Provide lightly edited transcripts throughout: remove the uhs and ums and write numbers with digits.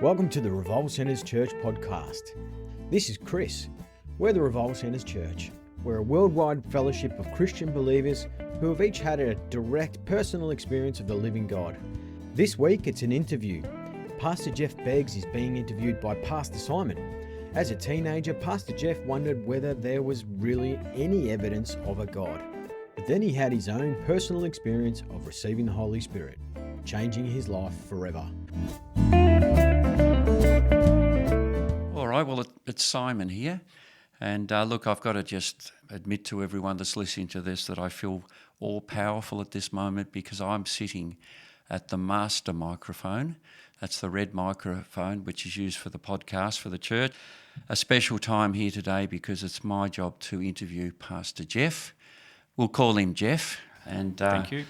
Welcome to the Revolve Centers Church podcast. This is Chris. We're the Revolve Centers Church. We're a worldwide fellowship of Christian believers who have each had a direct personal experience of the living God. This week it's an interview. Pastor Geoff Beggs is being interviewed by Pastor Simon. As a teenager, Pastor Geoff wondered whether there was really any evidence of a God. But then he had his own personal experience of receiving the Holy Spirit, changing his life forever. All right, well, it's Simon here. And look, I've got to just admit to everyone that's listening to this that I feel all-powerful at this moment because I'm sitting at the master microphone. That's the red microphone, which is used for the podcast for the church. A special time here today because it's my job to interview Pastor Geoff. We'll call him Geoff. And thank you.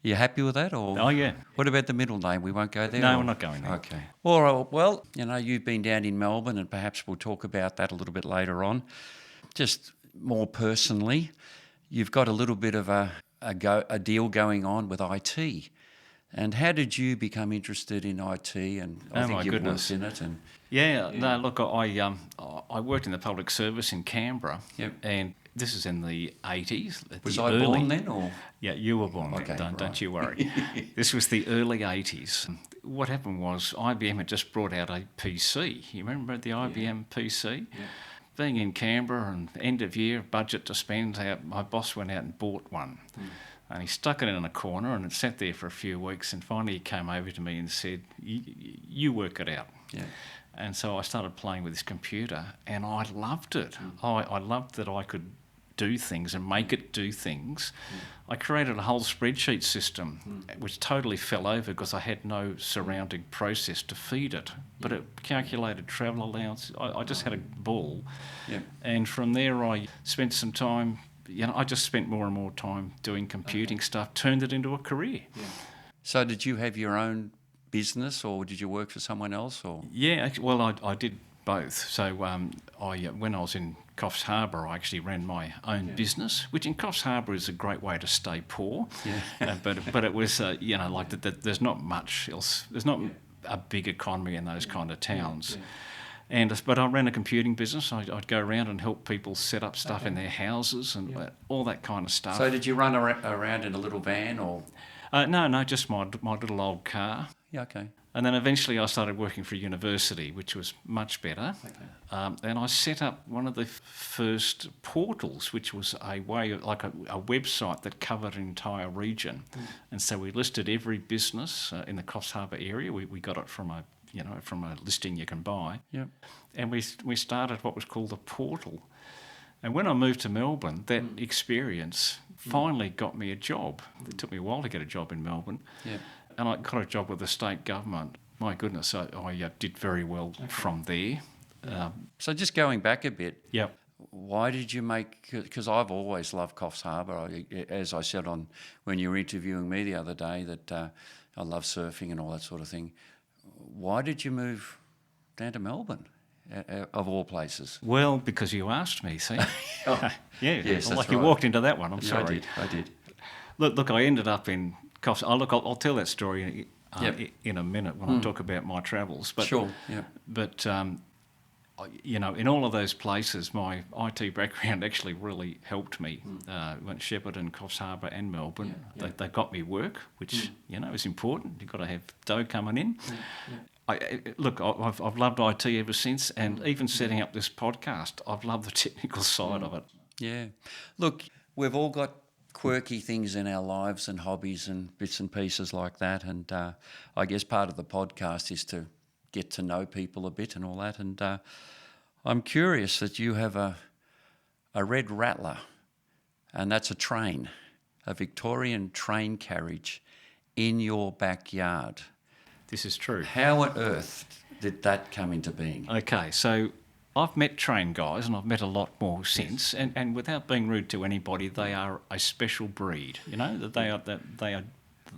You happy with that? Or Oh, yeah. What about the middle name? We won't go there? No, we're not going there. Okay. All right. Well, you know, you've been down in Melbourne and perhaps we'll talk about that a little bit later on. Just more personally, you've got a little bit of a deal going on with IT. And how did you become interested in IT? And I think you've worked in it. And No, look, I worked in the public service in Canberra. Yep. And this is in the 80s. Was I born then? Or? Yeah, you were born okay, then. Right. Don't you worry. This was the early 80s. What happened was IBM had just brought out a PC. You remember the IBM PC? Yeah. Being in Canberra and end of year, budget to spend, my boss went out and bought one. And he stuck it in a corner and it sat there for a few weeks, and finally he came over to me and said, you work it out. Yeah. And so I started playing with this computer and I loved it. I loved that I could do things and make it do things. I created a whole spreadsheet system which totally fell over because I had no surrounding process to feed it. But it calculated travel allowance. I just had a ball. Yeah. And from there I spent some time, I just spent more and more time doing computing stuff, turned it into a career. Yeah. So did you have your own business or did you work for someone else? Or? Yeah, actually, well, I did both. So when I was in Coffs Harbour, I actually ran my own business, which in Coffs Harbour is a great way to stay poor. Yeah. But it was, like there's not much else. There's not a big economy in those kind of towns. Yeah. But I ran a computing business. I'd go around and help people set up stuff in their houses and all that kind of stuff. So did you run around in a little van or? No, just my little old car. Yeah, okay. And then eventually I started working for a university, which was much better. Okay. And I set up one of the first portals, which was a way, like a website that covered an entire region. And so we listed every business in the Coffs Harbour area. We got it from a listing you can buy. Yep. And we started what was called a portal. And when I moved to Melbourne, that experience finally got me a job. It took me a while to get a job in Melbourne. Yeah. And I got a job with the state government. My goodness, I did very well from there. So just going back a bit, yep. Why did you because I've always loved Coffs Harbour. As I said when you were interviewing me the other day, that I love surfing and all that sort of thing. Why did you move down to Melbourne, of all places? Well, because you asked me, see? Yes, like you walked into that one, I'm sorry. I did. Look, I ended up in Coffs. I'll tell that story in a minute when I talk about my travels. But, sure, yeah. But, in all of those places, my IT background actually really helped me. Went Shepparton, Coffs Harbour and Melbourne. Yeah. They got me work, which, is important. You've got to have dough coming in. I've loved IT ever since, and even setting up this podcast, I've loved the technical side of it. Yeah. Look, we've all got quirky things in our lives and hobbies and bits and pieces like that, and I guess part of the podcast is to get to know people a bit and all that, and I'm curious that you have a red rattler, and that's a train, a Victorian train carriage in your backyard. This is true. How on earth did that come into being? Okay, so I've met train guys, and I've met a lot more since. Yes. And without being rude to anybody, they are a special breed. They are.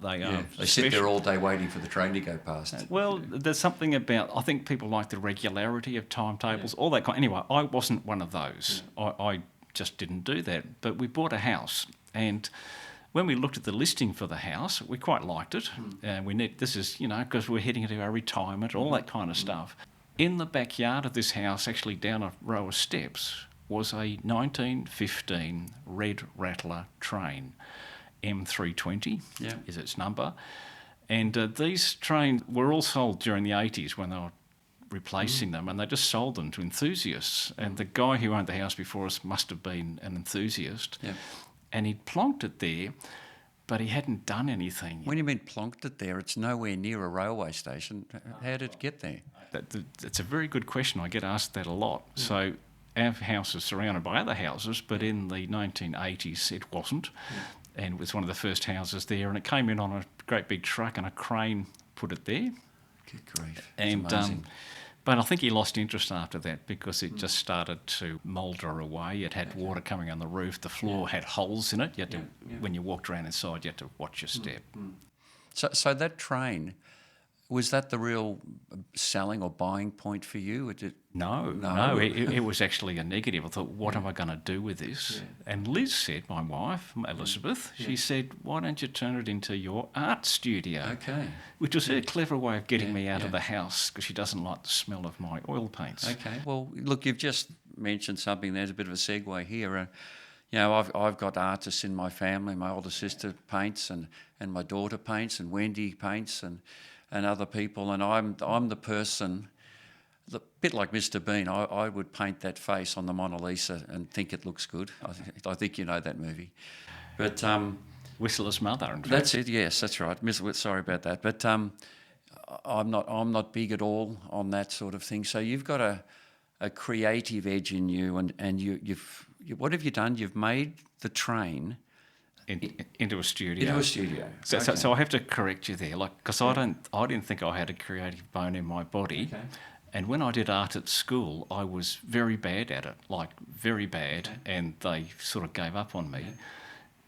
They sit there all day waiting for the train to go past. Well, there's something about. I think people like the regularity of timetables, all that kind. Anyway, I wasn't one of those. I just didn't do that. But we bought a house, and when we looked at the listing for the house, we quite liked it. And this is, because we're heading into our retirement, all that kind of stuff. In the backyard of this house, actually down a row of steps, was a 1915 Red Rattler train. M320 is its number. And these trains were all sold during the 80s when they were replacing them, and they just sold them to enthusiasts. And the guy who owned the house before us must have been an enthusiast. Yeah. And he'd plonked it there, but he hadn't done anything. When you mean plonked it there, it's nowhere near a railway station. How did it get there? That's a very good question. I get asked that a lot. So our house is surrounded by other houses, but in the 1980s it wasn't. And it was one of the first houses there, and it came in on a great big truck, and a crane put it there. Good grief. And amazing. But I think he lost interest after that because it just started to moulder away. It had water coming on the roof. The floor had holes in it. You had to, when you walked around inside, you had to watch your step. So that train, was that the real selling or buying point for you? No. It was actually a negative. I thought, what am I going to do with this? Yeah. And Liz said, my wife, Elizabeth, she said, why don't you turn it into your art studio? Okay. Which was her clever way of getting me out of the house because she doesn't like the smell of my oil paints. Okay. Well, look, you've just mentioned something. There's a bit of a segue here. I've got artists in my family. My older sister paints and my daughter paints and Wendy paints and other people. And I'm the person... A bit like Mr. Bean, I would paint that face on the Mona Lisa and think it looks good. I think you know that movie. But Whistler's Mother, in fact. That's it, yes, that's right. Sorry about that. But I'm not big at all on that sort of thing. So you've got a creative edge in you, and you've what have you done? You've made the train... Into a studio. Into a studio. So I have to correct you there, because I didn't think I had a creative bone in my body. Okay. And when I did art at school, I was very bad at it, very bad, and they sort of gave up on me. Yeah.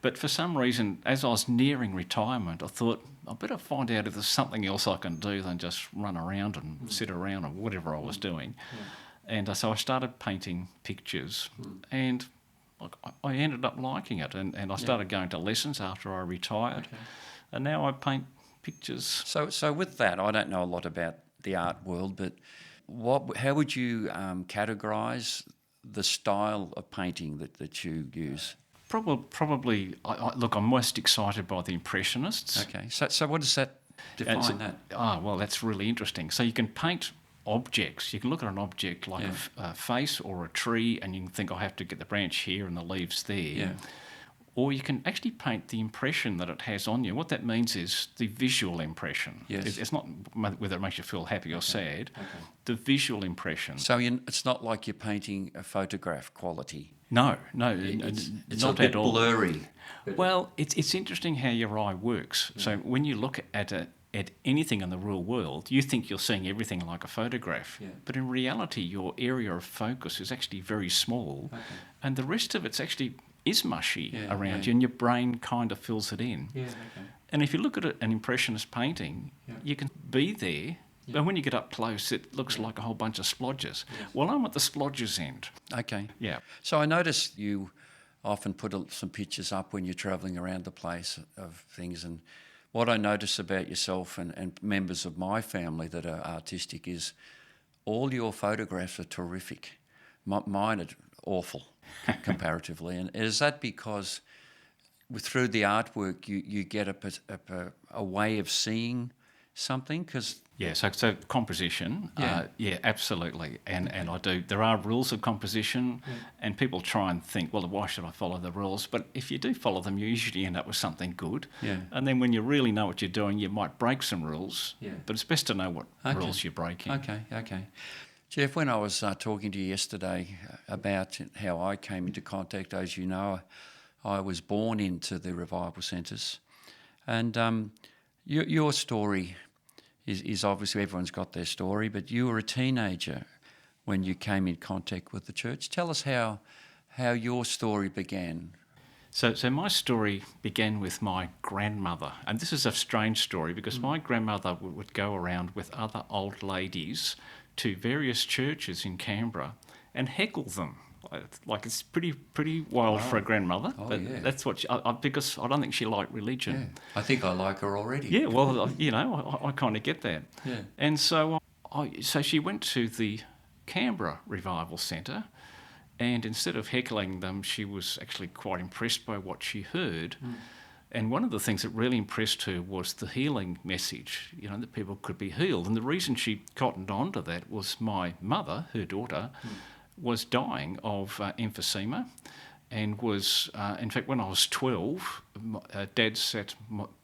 But for some reason, as I was nearing retirement, I thought, I better find out if there's something else I can do than just run around and sit around or whatever I was doing. Yeah. And so I started painting pictures, and I ended up liking it, and I started going to lessons after I retired, and now I paint pictures. So with that, I don't know a lot about the art world, but how would you categorise the style of painting that you use? Probably. Look, I'm most excited by the Impressionists. Okay. So what does that define that? Well, that's really interesting. So you can paint objects. You can look at an object like a face or a tree, and you can think, I have to get the branch here and the leaves there. Yeah. Or you can actually paint the impression that it has on you. What that means is the visual impression. Yes. It's not whether it makes you feel happy or sad. Okay. The visual impression. So it's not like you're painting a photograph quality. No, it's not a bit at all. Blurry. Well, it's interesting how your eye works. Yeah. So when you look at anything in the real world, you think you're seeing everything like a photograph. Yeah. But in reality, your area of focus is actually very small, and the rest of it's actually is mushy around you, and your brain kind of fills it in. Yeah, okay. And if you look at an Impressionist painting, you can be there, but when you get up close, it looks like a whole bunch of splodges. Yeah. Well, I'm at the splodges end. Okay. Yeah. So I noticed you often put some pictures up when you're travelling around the place of things, and what I notice about yourself and members of my family that are artistic is all your photographs are terrific. Mine are awful. Comparatively, and is that because through the artwork you get a way of seeing something? Because so composition, absolutely, and I do. There are rules of composition, and people try and think, well, why should I follow the rules? But if you do follow them, you usually end up with something good. Yeah. And then when you really know what you're doing, you might break some rules. Yeah. But it's best to know what rules you're breaking. Okay. Geoff, when I was talking to you yesterday about how I came into contact, as you know, I was born into the revival centres, and your story is obviously everyone's got their story, but you were a teenager when you came in contact with the church. Tell us how your story began. So my story began with my grandmother, and this is a strange story because my grandmother would go around with other old ladies to various churches in Canberra and heckle them It's pretty wild for a grandmother. Oh, but yeah. that's what because I don't think she liked religion. Yeah. I think I like her already. Yeah, well, I kind of get that. Yeah. And so so she went to the Canberra Revival Centre, and instead of heckling them, she was actually quite impressed by what she heard. And one of the things that really impressed her was the healing message, that people could be healed. And the reason she cottoned on to that was my mother, her daughter, was dying of emphysema, and was, in fact, when I was 12, Dad sat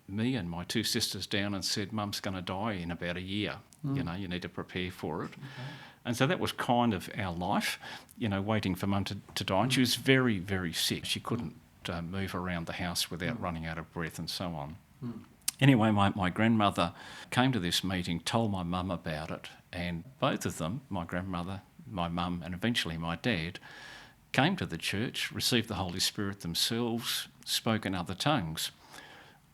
me and my two sisters down and said, Mum's going to die in about a year. You need to prepare for it. Okay. And so that was kind of our life, waiting for Mum to die. And she was very, very sick. She couldn't move around the house without running out of breath and so on. Anyway, my grandmother came to this meeting, told my mum about it, and both of them, my grandmother, my mum, and eventually my dad, came to the church, received the Holy Spirit themselves, spoke in other tongues.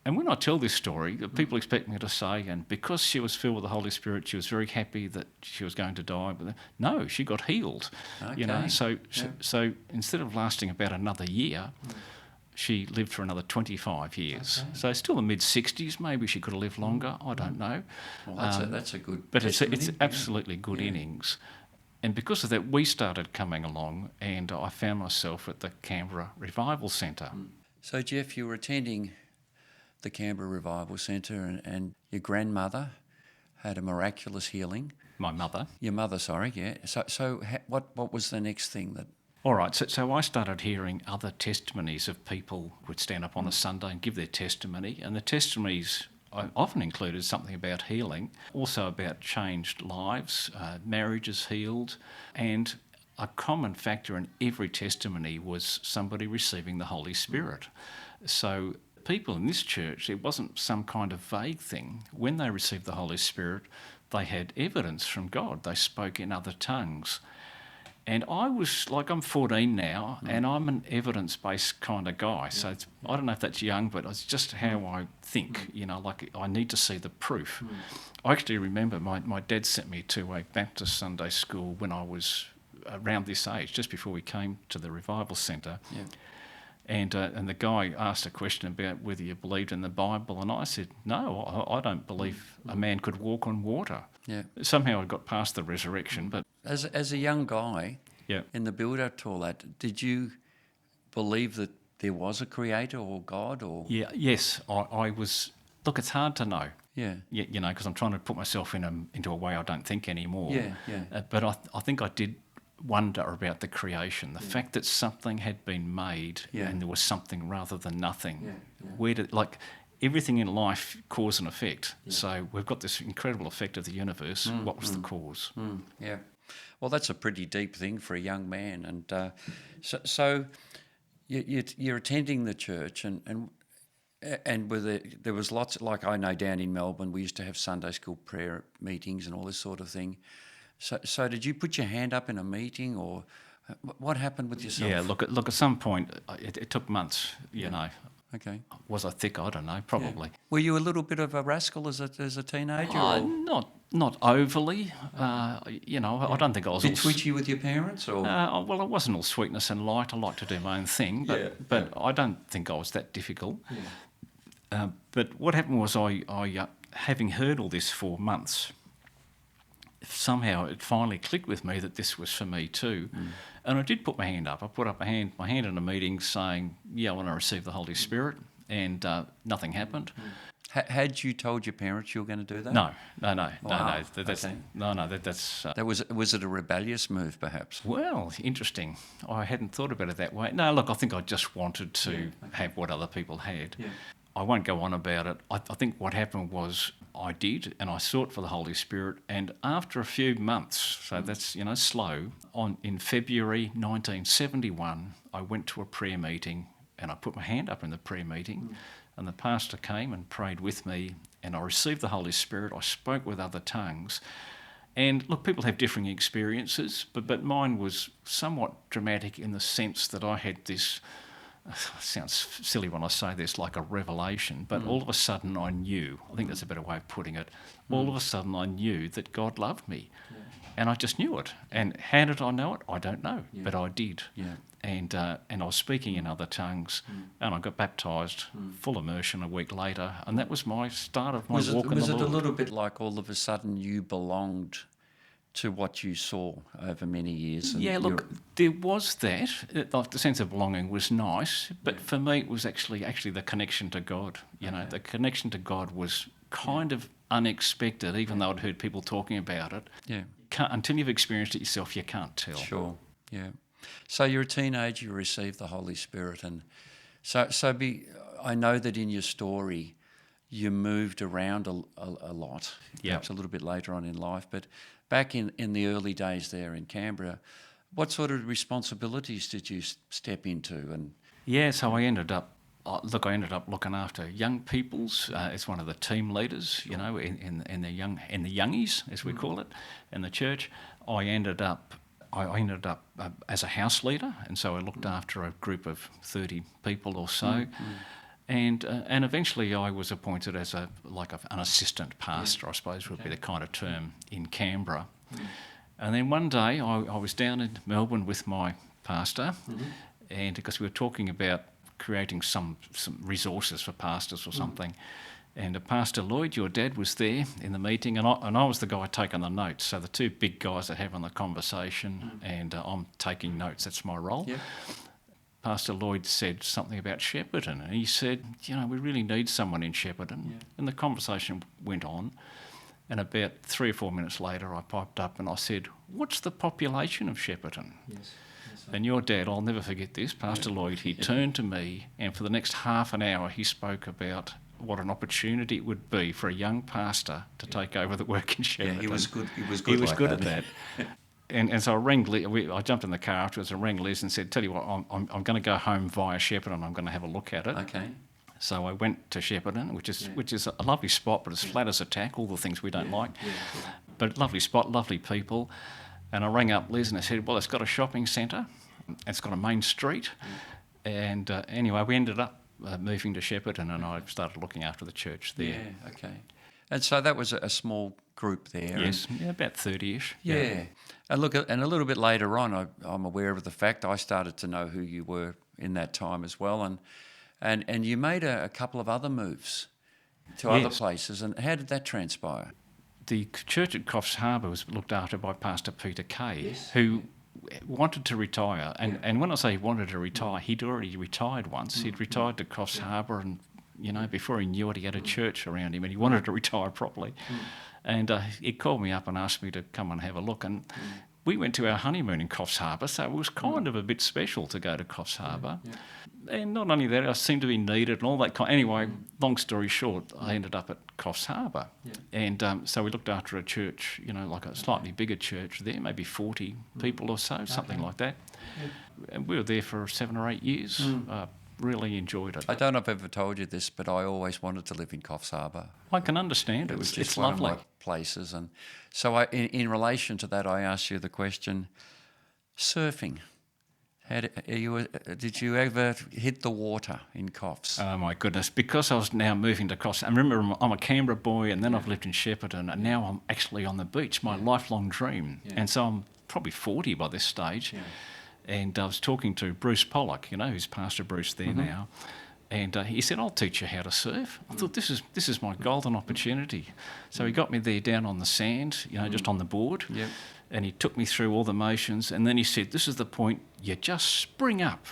And when I tell this story, people expect me to say, and because she was filled with the Holy Spirit, she was very happy that she was going to die. But no, she got healed. Okay. So instead of lasting about another year, she lived for another 25 years. Okay. So still the mid-60s. Maybe she could have lived longer. I don't know. Well, that's a good. But it's absolutely good innings. And because of that, we started coming along, and I found myself at the Canberra Revival Centre. So, Geoff, you were attending the Canberra Revival Centre, and your grandmother had a miraculous healing. My mother. Your mother, sorry, yeah. So what was the next thing that... All right, so I started hearing other testimonies of people who would stand up on a Sunday and give their testimony, and the testimonies often included something about healing, also about changed lives, marriages healed, and a common factor in every testimony was somebody receiving the Holy Spirit. So people in this church, it wasn't some kind of vague thing. When they received the Holy Spirit, they had evidence from God. They spoke in other tongues. And I was, I'm 14 now, and I'm an evidence-based kind of guy. So I don't know if that's young, but it's just how I think, I need to see the proof. I actually remember my dad sent me to a Baptist Sunday school when I was around this age, just before we came to the Revival Centre. Yeah. And the guy asked a question about whether you believed in the Bible, and I said, no, I don't believe a man could walk on water. Yeah. Somehow I got past the resurrection. But as a young guy, in the build-up to all that, did you believe that there was a creator or God? Or Yes, I was. Look, it's hard to know. Yeah. Because I'm trying to put myself into a way I don't think anymore. Yeah. But I think I did wonder about the creation, the fact that something had been made and there was something rather than nothing. Where did everything in life cause and effect? So we've got this incredible effect of the universe. What was the cause? Yeah. Well, that's a pretty deep thing for a young man, and so you're attending the church, and there was lots. Like I know down in Melbourne, we used to have Sunday school prayer meetings and all this sort of thing. So did you put your hand up in a meeting, or what happened with yourself? Yeah, look, at some point, it took months, you know. Okay. Was I thick? I don't know, probably. Yeah. Were you a little bit of a rascal as a teenager? Not overly. I don't think I was... Bit twitchy with your parents? Or? Well, I wasn't all sweetness and light. I liked to do my own thing, but I don't think I was that difficult. Yeah. But what happened was I having heard all this for months, somehow it finally clicked with me that this was for me too. And I did put my hand up. I put up my hand in a meeting saying, I want to receive the Holy Spirit, and nothing happened. Had you told your parents you were going to do that? No. Wow. Was it a rebellious move, perhaps? Well, interesting. I hadn't thought about it that way. No, look, I think I just wanted to have what other people had. Yeah. I won't go on about it. I think what happened was I did, and I sought for the Holy Spirit, and after a few months, so that's, slow, in February 1971, I went to a prayer meeting, and I put my hand up in the prayer meeting, and the pastor came and prayed with me, and I received the Holy Spirit. I spoke with other tongues. And look, people have differing experiences, but mine was somewhat dramatic in the sense that I had this... sounds silly when I say this, like a revelation, but all of a sudden I knew, I think that's a better way of putting it, all of a sudden I knew that God loved me. Yeah. And I just knew it. And how did I know it? I don't know, Yeah. but I did. Yeah. And I was speaking in other tongues, and I got baptised, full immersion a week later, and that was my start of my walk in the Lord. Was it a little bit like all of a sudden you belonged to what you saw over many years? And Yeah, look, there was that. Like the sense of belonging was nice, but for me it was actually the connection to God. You know, the connection to God was kind of unexpected, even though I'd heard people talking about it. Yeah. Until you've experienced it yourself, you can't tell. Sure, yeah. So you're a teenager, you receive the Holy Spirit, and I know that in your story you moved around a lot, perhaps a little bit later on in life, but back in the early days there in Canberra, what sort of responsibilities did you step into? And yeah, so I ended up looking after young peoples as one of the team leaders, you know, in the youngies, as we call it, in the church. I ended up as a house leader, and so I looked after a group of 30 people or so. And eventually I was appointed as an assistant pastor, I suppose would be the kind of term in Canberra. And then one day I was down in Melbourne with my pastor, and because we were talking about creating some resources for pastors or something. And Pastor Lloyd, your dad, was there in the meeting, and I was the guy taking the notes. So the two big guys are having the conversation, and I'm taking notes. That's my role. Yep. Pastor Lloyd said something about Shepparton, and he said, you know, we really need someone in Shepparton. Yeah. And the conversation went on, and about 3 or 4 minutes later I piped up and I said, what's the population of Shepparton? Yes. And your dad, I'll never forget this, Pastor Lloyd, he turned to me, and for the next half an hour he spoke about what an opportunity it would be for a young pastor to take over the work in Shepparton. Yeah, he was good. He was good at that. And so I rang Liz, I jumped in the car afterwards and rang Liz and said, tell you what, I'm going to go home via Shepparton. I'm going to have a look at it. Okay. So I went to Shepparton, which is a lovely spot, but it's flat as a tack, all the things we don't like. Yeah. But lovely spot, lovely people. And I rang up Liz and I said, well, it's got a shopping centre. It's got a main street. And anyway, we ended up moving to Shepparton, and I started looking after the church there. Yeah, okay. And so that was a small group there. Yes, about 30-ish. Yeah. And look, and a little bit later on, I'm aware of the fact I started to know who you were in that time as well, and you made a couple of other moves to other places. And how did that transpire? The church at Coffs Harbour was looked after by Pastor Peter Kay, who wanted to retire. And when I say he wanted to retire, he'd already retired once. He'd retired to Coffs Harbour, and you know, before he knew it, he had a church around him, and he wanted to retire properly. And he called me up and asked me to come and have a look. And we went to our honeymoon in Coffs Harbour, so it was kind of a bit special to go to Coffs Harbour. And not only that, I seemed to be needed and all that kind. Anyway, long story short, I ended up at Coffs Harbour. And so we looked after a church, you know, like a slightly bigger church there, maybe 40 people or so, something like that. And we were there for 7 or 8 years. Really enjoyed it. I don't know if I've ever told you this, but I always wanted to live in Coffs Harbour. I can understand it. It's lovely. One of my places. And so in relation to that, I asked you the question, surfing. Did you ever hit the water in Coffs? Oh my goodness, because I was now moving to Coffs. And remember, I'm a Canberra boy, and then I've lived in Shepparton, and now I'm actually on the beach, my lifelong dream. And so I'm probably 40 by this stage. And I was talking to Bruce Pollock, you know, who's Pastor Bruce there now, and he said, I'll teach you how to surf. I thought, this is my golden opportunity. So he got me there down on the sand, you know, just on the board, and he took me through all the motions, and then he said, this is the point, you just spring up.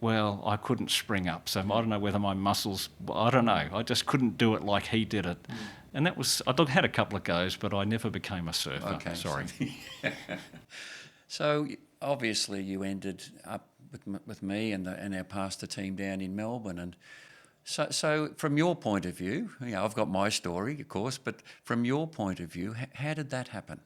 Well, I couldn't spring up, so I don't know whether my muscles, I don't know, I just couldn't do it like he did it. And that was, I had a couple of goes, but I never became a surfer. Okay, sorry. So obviously you ended up with me and our pastor team down in Melbourne, and so from your point of view, you know, I've got my story, of course, but from your point of view, how did that happen?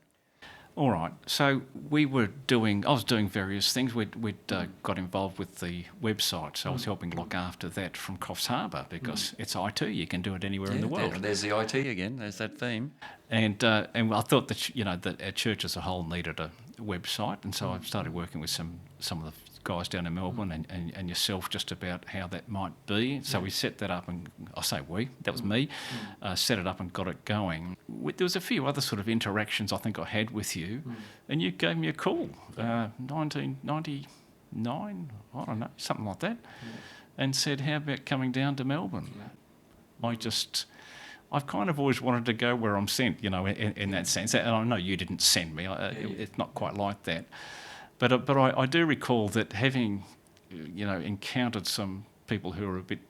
All right. So I was doing various things. We'd got involved with the website, so I was helping look after that from Coffs Harbour, because it's IT. You can do it anywhere in the world. There's the IT again. There's that theme. And I thought that that our church as a whole needed a website, and so I started working with some of the guys down in Melbourne and yourself just about how that might be. So we set that up, and I say we, that was me, set it up and got it going. There was a few other sort of interactions I think I had with you, and you gave me a call, 1999, I don't know, something like that, and said, how about coming down to Melbourne? I've kind of always wanted to go where I'm sent, in that sense. And I know you didn't send me. It's not quite like that. But I do recall that having, encountered some people who were a bit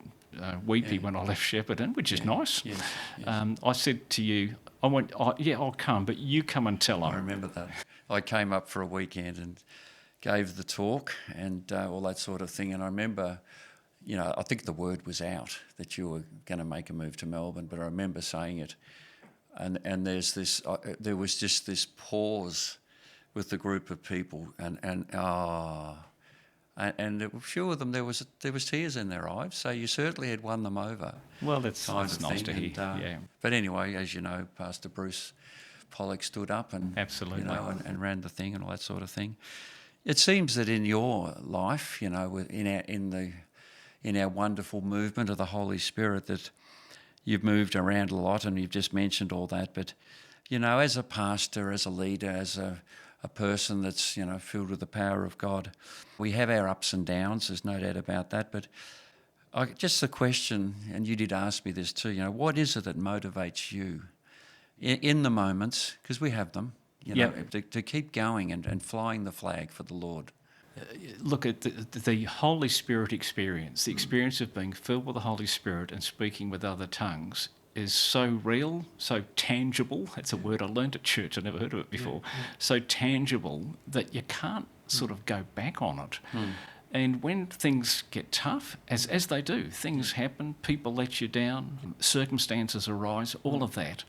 weepy when I left Shepparton, which is nice. Yes. I said to you, I'll come, but you come and tell them. I remember that. I came up for a weekend and gave the talk and all that sort of thing. And I remember, I think the word was out that you were going to make a move to Melbourne, but I remember saying it. And there was just this pause with the group of people, and a few of them, there was tears in their eyes. So you certainly had won them over. Well, that's nice to hear. But anyway, as you know, Pastor Bruce Pollock stood up and absolutely, and ran the thing and all that sort of thing. It seems that in your life, in our wonderful movement of the Holy Spirit, that you've moved around a lot, and you've just mentioned all that. But as a pastor, as a leader, as a person that's filled with the power of God, we have our ups and downs. There's no doubt about that. But just the question, and you did ask me this too. What is it that motivates you in the moments, because we have them, to keep going and flying the flag for the Lord? Look at the Holy Spirit experience, the experience of being filled with the Holy Spirit and speaking with other tongues is so real, so tangible. That's a word I learned at church. I never heard of it before. So tangible that you can't sort of go back on it. And when things get tough, as they do, things happen, people let you down, circumstances arise, all of that.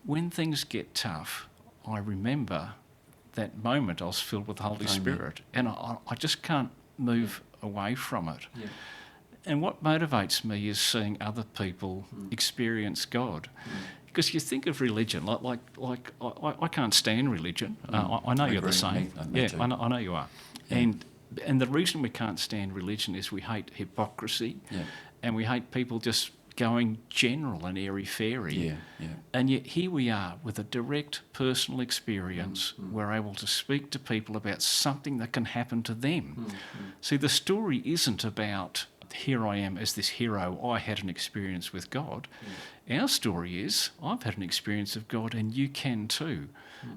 When things get tough, I remember that moment I was filled with the Holy Spirit, and I just can't move away from it. And what motivates me is seeing other people experience God. Because you think of religion, like I can't stand religion. I know you're the same. I know you are. And the reason we can't stand religion is we hate hypocrisy, and we hate people just going general and airy-fairy. And yet here we are with a direct personal experience. We're able to speak to people about something that can happen to them. See, the story isn't about, here I am as this hero, I had an experience with God. Our story is, I've had an experience of God and you can too.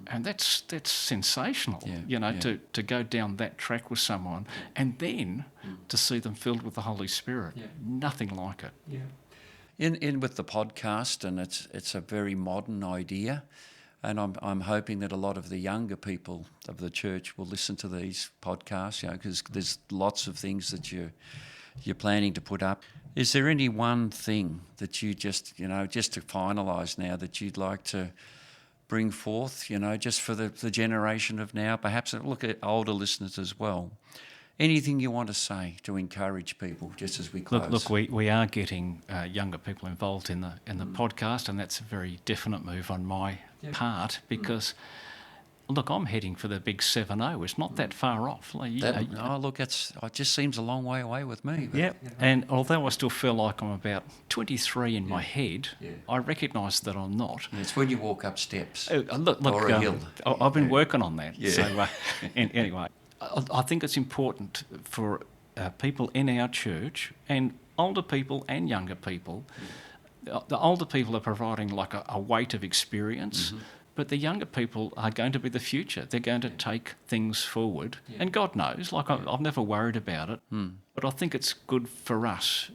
And that's sensational, to go down that track with someone and then to see them filled with the Holy Spirit. Nothing like it. In with the podcast, and it's a very modern idea, and I'm hoping that a lot of the younger people of the church will listen to these podcasts, because there's lots of things that you're planning to put up. Is there any one thing that you just to finalise now, that you'd like to bring forth, just for the generation of now, perhaps look at older listeners as well? Anything you want to say to encourage people just as we close? Look, we are getting younger people involved in the podcast, and that's a very definite move on my part, because look, I'm heading for the big 7-0. It's not that far off. It just seems a long way away with me. And although I still feel like I'm about 23 in my head, I recognise that I'm not. It's when you walk up steps look, or a hill. I've been working on that. So anyway, I think it's important for people in our church, and older people and younger people. The older people are providing like a weight of experience, but the younger people are going to be the future. They're going to take things forward. And God knows, I've never worried about it, but I think it's good for us,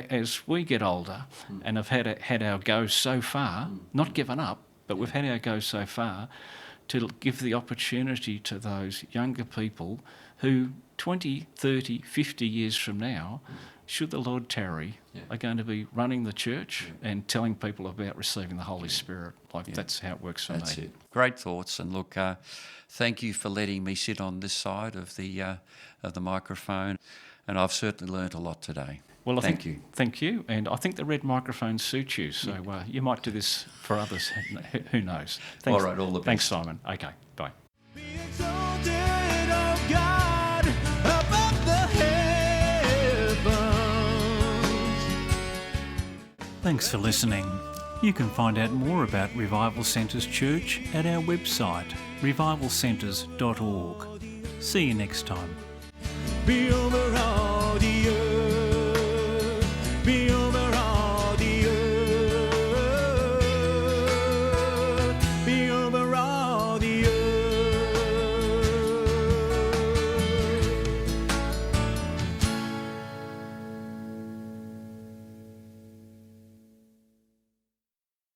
as we get older and have had our go so far, not given up, but we've had our go so far, to give the opportunity to those younger people who 20, 30, 50 years from now, should the Lord tarry, are going to be running the church and telling people about receiving the Holy Spirit. That's how it works for me. That's it. Great thoughts. And look, thank you for letting me sit on this side of the microphone. And I've certainly learnt a lot today. Well, Thank you. Thank you. And I think the red microphone suits you, so you might do this for others. Who knows? Thanks. All right, all the best. Thanks, Simon. Okay, bye. Be exalted, oh God, above Thanks for listening. You can find out more about Revival Centres Church at our website, revivalcentres.org. See you next time. Beyond the